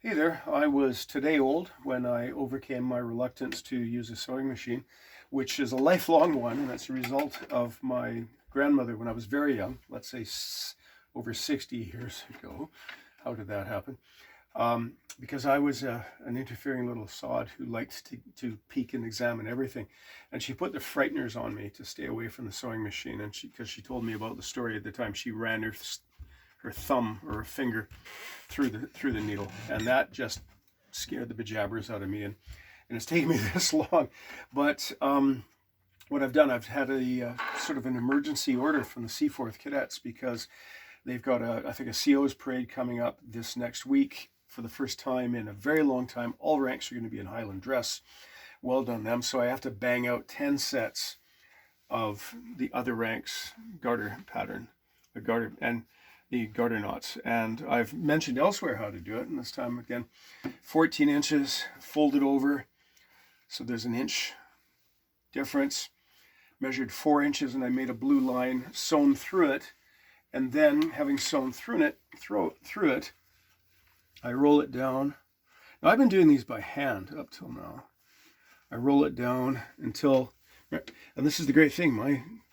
Hey there, I was today old when I overcame my reluctance to use a sewing machine, which is a lifelong one, and it's a result of my grandmother when I was very young, let's say over 60 years ago. How did that happen? Because I was an interfering little sod who liked to peek and examine everything. And she put the frighteners on me to stay away from the sewing machine, and because she told me about the story at the time she ran her thumb or her finger through the needle, and that just scared the bejabbers out of me, and it's taken me this long. But what I've done, I've had a sort of an emergency order from the Seaforth Cadets, because they've got I think a CO's parade coming up this next week for the first time in a very long time. All ranks are going to be in Highland dress. Well done them. So I have to bang out 10 sets of the other ranks garter pattern, and the garter-knots. And I've mentioned elsewhere how to do it, and this time again, 14 inches folded over, so there's an inch difference. Measured 4 inches, and I made a blue line, sewn through it, and then having sewn through it, I roll it down. Now I've been doing these by hand up till now. I roll it down until, and this is the great thing,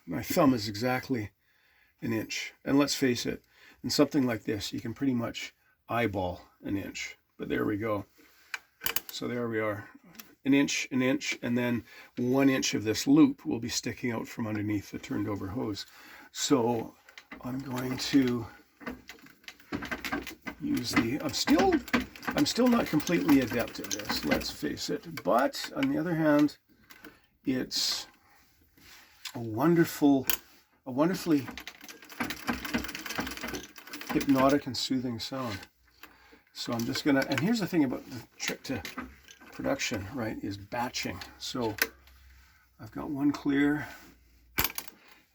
my thumb is exactly an inch. And let's face it, in something like this, you can pretty much eyeball an inch. But there we go. So there we are. An inch, and then 1 inch of this loop will be sticking out from underneath the turned over hose. So I'm going to use I'm still not completely adept at this, let's face it. But on the other hand, it's a wonderfully hypnotic and soothing sound. So I'm just gonna, and here's the thing about the trick to production, right, is batching. So I've got one clear,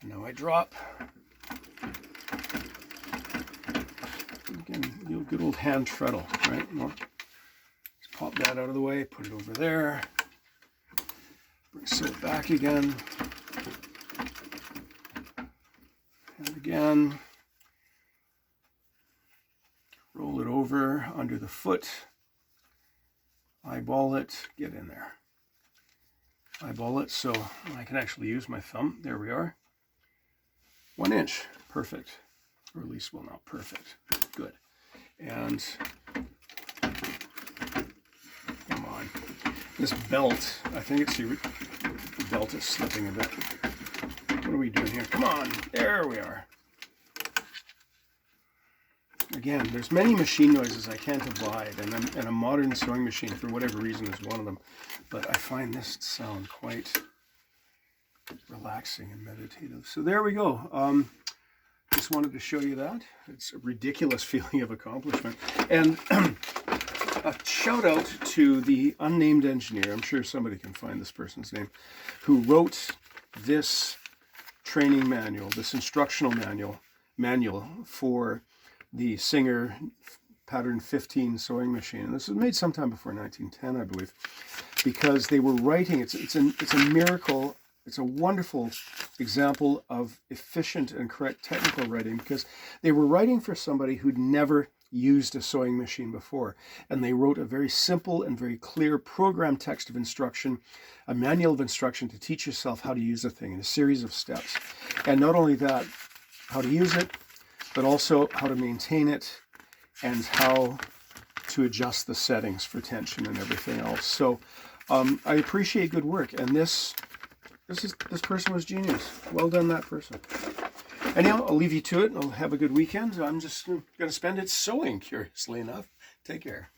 and now I drop. Again, good old hand treadle, right? Well, just pop that out of the way, put it over there, sew it back again, and again. Roll it over under the foot, eyeball it, get in there. Eyeball it so I can actually use my thumb. There we are. 1 inch, perfect. Or at least, well, not perfect, good. And come on. This belt, I think it's the belt is slipping a bit. What are we doing here? Come on, there we are. Again, there's many machine noises I can't abide, and a modern sewing machine, for whatever reason, is one of them. But I find this sound quite relaxing and meditative. So there we go. Just wanted to show you that. It's a ridiculous feeling of accomplishment. And a shout out to the unnamed engineer, I'm sure somebody can find this person's name, who wrote this training manual, this instructional manual for the Singer pattern 15 sewing machine. And this was made sometime before 1910, I believe, because they were writing, it's a miracle, it's a wonderful example of efficient and correct technical writing, because they were writing for somebody who'd never used a sewing machine before. And they wrote a very simple and very clear program text of instruction, a manual of instruction to teach yourself how to use a thing in a series of steps. And not only that, how to use it, but also how to maintain it and how to adjust the settings for tension and everything else. So I appreciate good work, and this person was genius. Well done, that person. Anyhow, I'll leave you to it, and I'll have a good weekend. I'm just going to spend it sewing, curiously enough. Take care.